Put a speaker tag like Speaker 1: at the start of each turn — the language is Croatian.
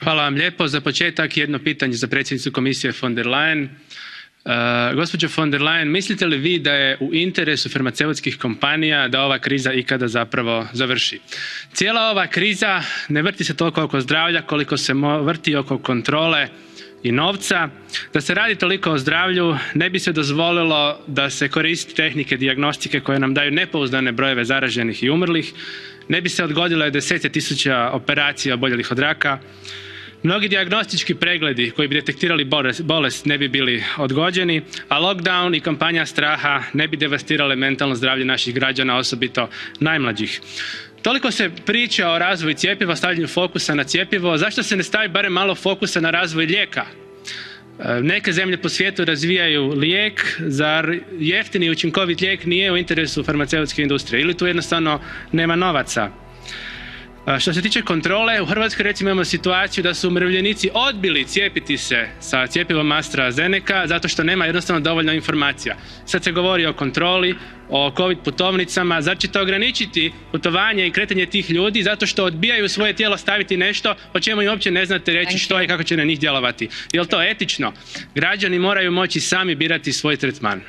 Speaker 1: Hvala vam lijepo. Za početak jedno pitanje za predsjednicu komisije von der Leyen. Gospođo von der Leyen, mislite li vi da je u interesu farmaceutskih kompanija da ova kriza ikada zapravo završi? Cijela ova kriza ne vrti se toliko oko zdravlja koliko se vrti oko kontrole i novca. Da se radi toliko o zdravlju ne bi se dozvolilo da se koriste tehnike dijagnostike koje nam daju nepouzdane brojeve zaraženih i umrlih, ne bi se odgodile desece tisuća operacija oboljelih od raka. Mnogi dijagnostički pregledi koji bi detektirali bolest ne bi bili odgođeni, a lockdown i kampanja straha ne bi devastirale mentalno zdravlje naših građana, osobito najmlađih. Toliko se priča o razvoju cjepiva, stavljanju fokusa na cjepivo, zašto se ne stavi barem malo fokusa na razvoj lijeka? Neke zemlje po svijetu razvijaju lijek, zar jeftini i učinkovit lijek nije u interesu farmaceutske industrije ili tu jednostavno nema novaca? Što se tiče kontrole, u Hrvatskoj recimo imamo situaciju da su umirovljenici odbili cijepiti se sa cjepivom AstraZeneca zato što nema jednostavno dovoljno informacija. Sad se govori o kontroli, o COVID putovnicama, zar ćete ograničiti putovanje i kretanje tih ljudi zato što odbijaju u svoje tijelo staviti nešto o čemu im uopće ne znate reći što i kako će na njih djelovati? Je li to etično? Građani moraju moći sami birati svoj tretman.